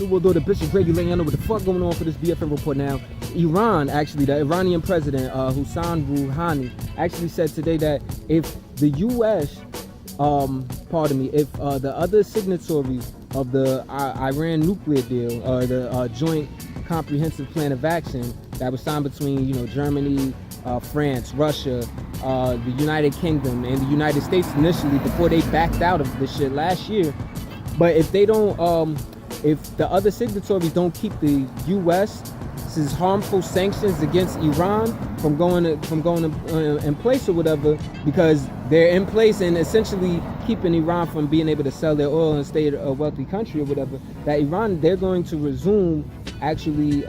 We'll do the Bishop Grady letting y'all know what the fuck going on for this BFN report now. Iran, actually, the Iranian president, Hassan Rouhani, actually said today that if the U.S., if the other signatories of the Iran nuclear deal, or the joint comprehensive plan of action that was signed between, Germany, France, Russia, the United Kingdom, and the United States initially before they backed out of this shit last year. But if they don't, if the other signatories don't keep the U.S.'s harmful sanctions against Iran from going in place or whatever, because they're in place and essentially keeping Iran from being able to sell their oil and stay a wealthy country or whatever, that Iran, they're going to resume actually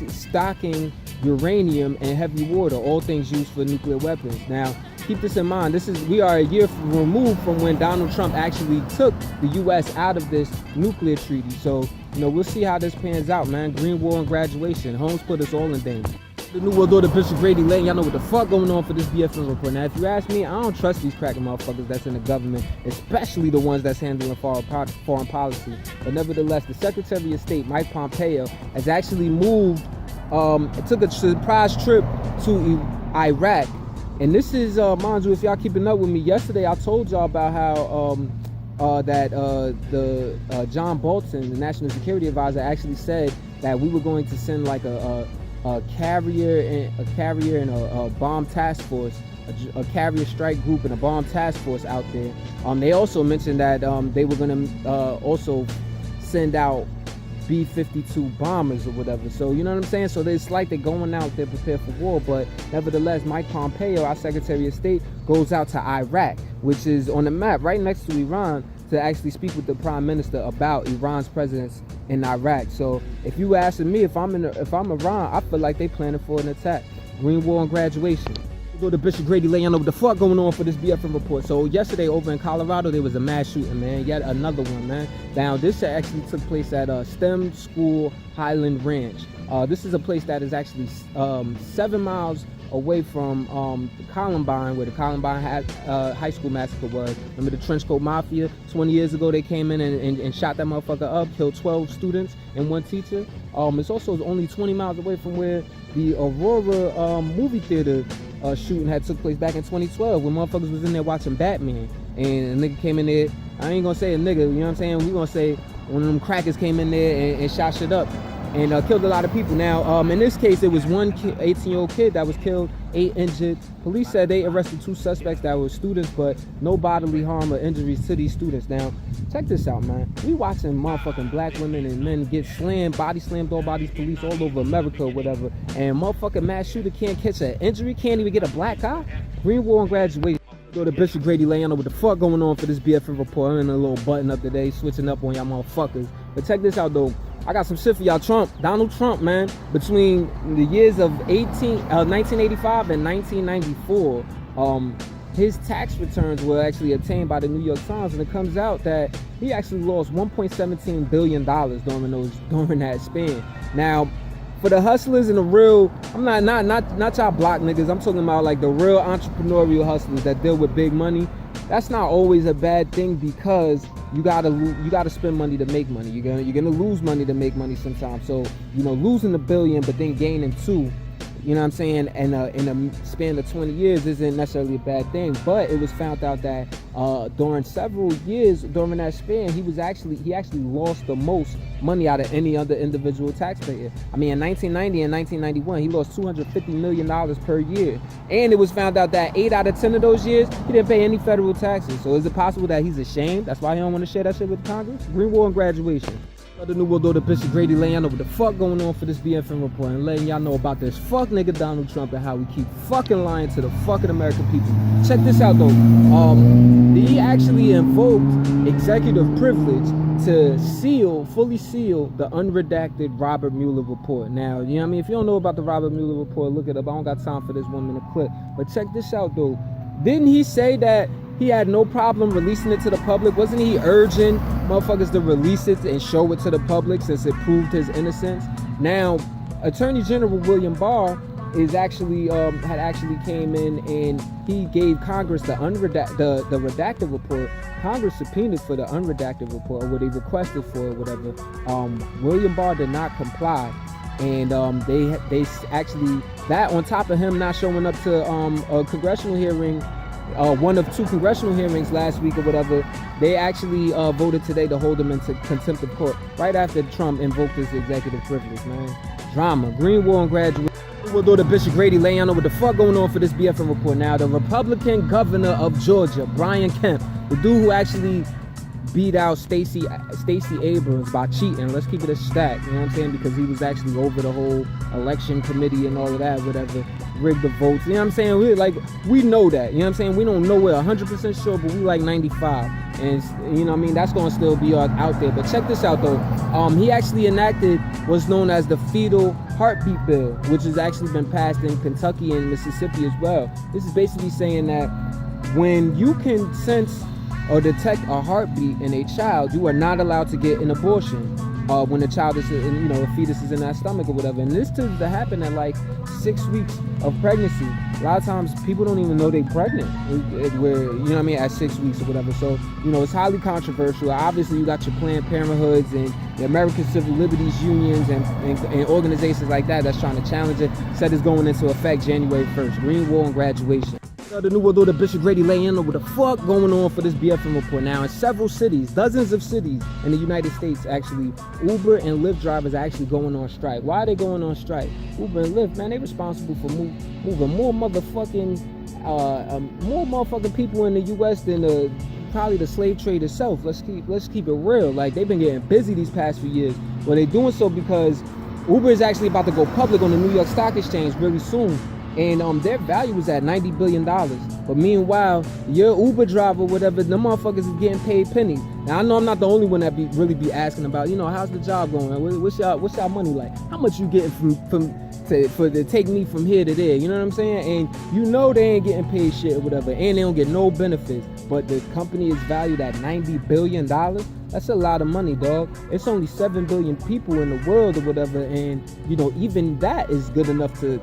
stocking uranium and heavy water, all things used for nuclear weapons. Now, keep this in mind. We are a year removed from when Donald Trump actually took the U.S. out of this nuclear treaty. So, we'll see how this pans out, man. Green War and graduation. Holmes put us all in danger. The New World Order, Bishop Grady letting y'all know what the fuck going on for this BFN report. Now, if you ask me, I don't trust these cracking motherfuckers that's in the government, especially the ones that's handling foreign policy. But nevertheless, the Secretary of State, Mike Pompeo, has actually moved, took a surprise trip to Iraq. And this is, mind you, if y'all keeping up with me, yesterday I told y'all about how John Bolton, the National Security Advisor, actually said that we were going to send like a carrier and a bomb task force, a carrier strike group and a bomb task force out there. They also mentioned that they were going to also send out B-52 bombers or whatever. So you know what I'm saying? So it's like they're going out there prepared for war. But nevertheless, Mike Pompeo, our Secretary of State, goes out to Iraq, which is on the map right next to Iran, to actually speak with the Prime Minister about Iran's presence in Iraq. So if you asking me, if I'm Iran, I feel like they planning for an attack. Green War and graduation. Go to Bishop Grady letting y'all know what the fuck going on for this BFN report. So yesterday over in Colorado, there was a mass shooting, man. Yet another one, man. Now this actually took place at STEM School Highland Ranch. This is a place that is actually 7 miles away from Columbine, where the Columbine high school massacre was. Remember the Trenchcoat Mafia? 20 years ago, they came in and shot that motherfucker up, killed 12 students and 1 teacher. It's also only 20 miles away from where the Aurora movie theater shooting had took place back in 2012, when motherfuckers was in there watching Batman, and a nigga came in there. I ain't gonna say a nigga, you know what I'm saying? We gonna say one of them crackers came in there and shot shit up and killed a lot of people. Now, in this case, it was one 18-year-old kid that was killed, 8 injured. Police said they arrested 2 suspects that were students, but no bodily harm or injuries to these students. Now, check this out, man. We watching motherfucking black women and men get slammed, body slammed all by these police all over America or whatever, and motherfucking mass shooter can't catch an injury, can't even get a black eye. Green War and graduation. Go to Bishop Grady letting y'all know what the fuck going on for this BFN report. I'm in a little button up today, switching up on y'all motherfuckers. But check this out, though. I got some shit for y'all. Donald Trump, man, between the years of 1985 and 1994, his tax returns were actually obtained by the New York Times, and it comes out that he actually lost $1.17 billion during that span. Now, for the hustlers and the real, I'm not y'all block niggas, I'm talking about like the real entrepreneurial hustlers that deal with big money. That's not always a bad thing, because you gotta spend money to make money. You're gonna lose money to make money sometimes. So losing $1 billion but then gaining $2 billion, you know what I'm saying, and in a span of 20 years isn't necessarily a bad thing. But it was found out that during several years during that span, he actually lost the most money out of any other individual taxpayer. I mean, in 1990 and 1991, he lost $250 million per year. And it was found out that 8 out of 10 of those years, he didn't pay any federal taxes. So is it possible that he's ashamed? That's why he don't want to share that shit with Congress? Green War and graduation. The New World Order, Bishop Grady letting y'all know what the fuck going on for this BFN report, and letting y'all know about this fuck nigga Donald Trump and how we keep fucking lying to the fucking American people. Check this out, though. He actually invoked executive privilege to fully seal the unredacted Robert Mueller report. Now, you know what I mean? If you don't know about the Robert Mueller report, look it up. I don't got time for this 1 minute clip. But check this out, though. Didn't he say that he had no problem releasing it to the public? Wasn't he urging motherfuckers to release it and show it to the public since it proved his innocence? Now, Attorney General William Barr is actually had actually came in and he gave Congress the redacted report. Congress subpoenaed for the unredacted report, or what they requested for, or whatever. William Barr did not comply, and they actually, that on top of him not showing up to a congressional hearing, one of two congressional hearings last week or whatever, they actually voted today to hold him into contempt of court right after Trump invoked his executive privilege, man. Drama. Green Wall and graduation. We'll do the Bishop Grady laying on what the fuck going on for this BFN report. Now, the Republican governor of Georgia, Brian Kemp, the dude who actually beat out Stacey Abrams by cheating. Let's keep it a stat, you know what I'm saying? Because he was actually over the whole election committee and all of that, whatever, rigged the votes. You know what I'm saying? We know that, you know what I'm saying? We don't know we're 100% sure, but we like 95. And you know what I mean? That's gonna still be out there. But check this out though. He actually enacted what's known as the fetal heartbeat bill, which has actually been passed in Kentucky and Mississippi as well. This is basically saying that when you can sense or detect a heartbeat in a child, you are not allowed to get an abortion when the child is, a fetus is in that stomach or whatever. And this tends to happen at like 6 weeks of pregnancy. A lot of times people don't even know they're pregnant, at 6 weeks or whatever. So, it's highly controversial. Obviously, you got your Planned Parenthoods and the American Civil Liberties Unions and organizations like that that's trying to challenge it. Said it's going into effect January 1st. Green Wall and graduation. The new world order, Bishop Grady laying on what the fuck going on for this BFN report. Now, in several cities, dozens of cities in the United States, actually, Uber and Lyft drivers are actually going on strike. Why are they going on strike? Uber and Lyft, man, they responsible for moving more motherfucking people in the U.S. than probably the slave trade itself. Let's keep it real. Like, they've been getting busy these past few years. Well, they're doing so because Uber is actually about to go public on the New York Stock Exchange really soon. And their value is at $90 billion. But meanwhile, your Uber driver, whatever, the motherfuckers is getting paid pennies. Now, I know I'm not the only one that really be asking about, how's the job going? What's y'all money like? How much you getting to take me from here to there? You know what I'm saying? And they ain't getting paid shit or whatever. And they don't get no benefits. But the company is valued at $90 billion. That's a lot of money, dog. It's only 7 billion people in the world or whatever, and even that is good enough to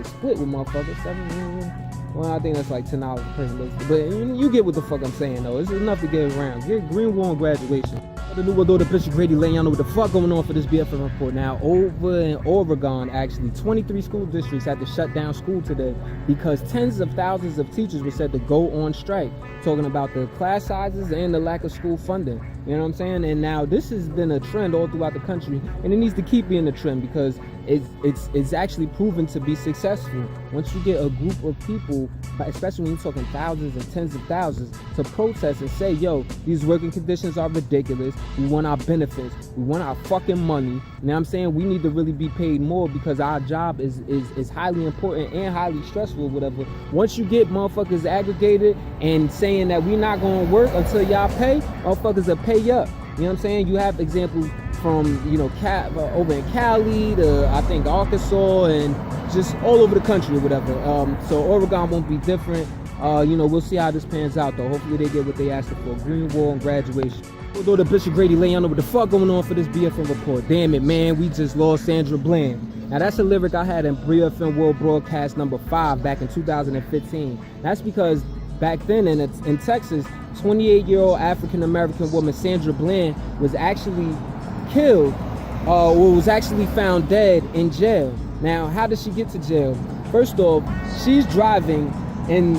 split with motherfuckers. 7 million. Well, I think that's like $10 per person. But you get what the fuck I'm saying, though. It's enough to get around. Get Green Wall and graduation. The new world order, Bishop Grady laying on what the fuck going on for this BFN report. Now, over in Oregon, actually, 23 school districts had to shut down school today because tens of thousands of teachers were said to go on strike, talking about the class sizes and the lack of school funding. You know what I'm saying? And now this has been a trend all throughout the country, and it needs to keep being a trend because it's actually proven to be successful. Once you get a group of people, especially when you're talking thousands and tens of thousands, to protest and say, yo, these working conditions are ridiculous. We want our benefits. We want our fucking money. You know what I'm saying? We need to really be paid more because our job is highly important and highly stressful, whatever. Once you get motherfuckers aggregated and saying that we're not going to work until y'all pay, motherfuckers will pay up. You know what I'm saying? You have examples from, over in Cali to, I think, Arkansas and just all over the country or whatever. So Oregon won't be different. We'll see how this pans out, though. Hopefully they get what they asked for. Green Wall and graduation. We'll go to Bishop Grady laying on what the fuck going on for this BFN report. Damn it, man. We just lost Sandra Bland. Now, that's a lyric I had in BFN World Broadcast number 5 back in 2015. That's because back then in Texas, 28-year-old African-American woman Sandra Bland was actually killed or was actually found dead in jail. Now, how did she get to jail? First off, she's driving and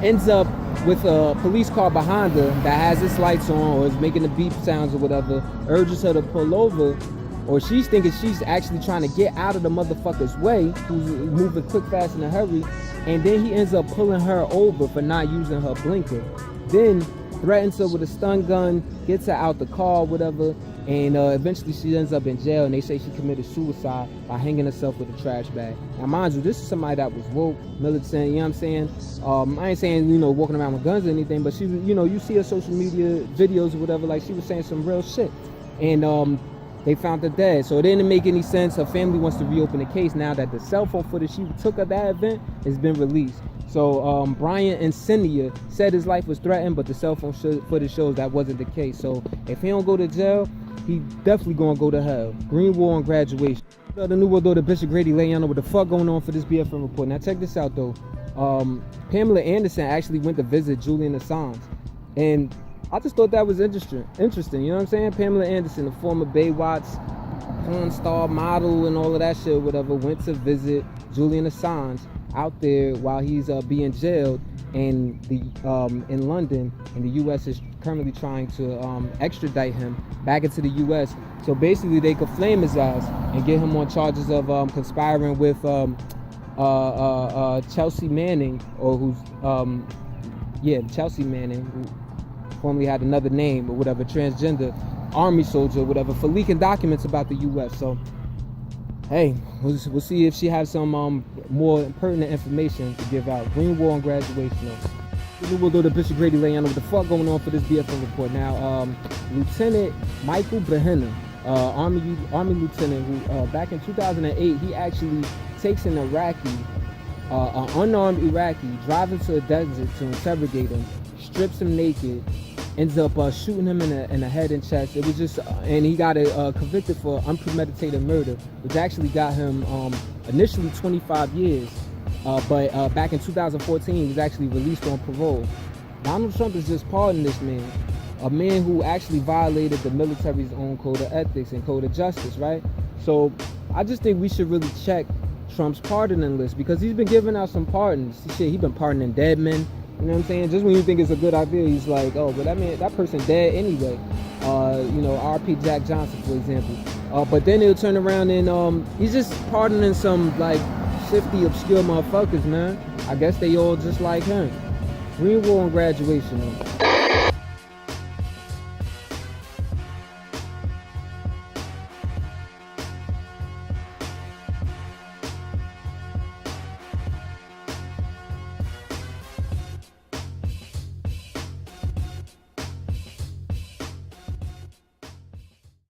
ends up with a police car behind her that has its lights on or is making the beep sounds or whatever, urges her to pull over, or she's thinking she's actually trying to get out of the motherfucker's way, who's moving quick, fast, in a hurry, and then he ends up pulling her over for not using her blinker. Then threatens her with a stun gun, gets her out the car, whatever, and eventually she ends up in jail, and they say she committed suicide by hanging herself with a trash bag. Now, mind you, this is somebody that was woke, militant, you know what I'm saying? I ain't saying, walking around with guns or anything, but she was, you see her social media videos or whatever, like she was saying some real shit. And they found her dead. So it didn't make any sense. Her family wants to reopen the case now that the cell phone footage she took at that event has been released. So Brian Encinia said his life was threatened, but the cell phone footage shows that wasn't the case. So if he don't go to jail, he definitely gonna go to hell. Green Wall and graduation. The New World Order, Bishop Grady, letting y'all know what the fuck going on for this BFN report. Now check this out though. Pamela Anderson actually went to visit Julian Assange, and I just thought that was interesting. You know what I'm saying? Pamela Anderson, the former Baywatch porn star model and all of that shit, whatever, went to visit Julian Assange out there while he's being jailed in London, and the U.S. is currently trying to extradite him back into the U.S. So basically, they could flame his ass and get him on charges of conspiring with Chelsea Manning, or Chelsea Manning, who formerly had another name or whatever, transgender army soldier or whatever, for leaking documents about the U.S. So hey, we'll see if she has some more pertinent information to give out. Green Wall and graduation. We'll go to Bishop Grady, laying on what the fuck going on for this BFN report. Now, Lieutenant Michael Behenna, Army lieutenant, who back in 2008, he actually takes an unarmed Iraqi, drives into a desert to interrogate him, strips him naked, ends up shooting him in the head and chest. It was just, and he got convicted for unpremeditated murder, which actually got him initially 25 years. But back in 2014, he was actually released on parole. Donald Trump has just pardoned this man, a man who actually violated the military's own code of ethics and code of justice, right? So I just think we should really check Trump's pardoning list, because he's been giving out some pardons. Shit, he's been pardoning dead men. You know what I'm saying? Just when you think it's a good idea, he's like, oh, but that person dead anyway. R.P. Jack Johnson, for example. But then he'll turn around and he's just pardoning some like shifty, obscure motherfuckers, man. I guess they all just like him. Green Wall and graduation, man.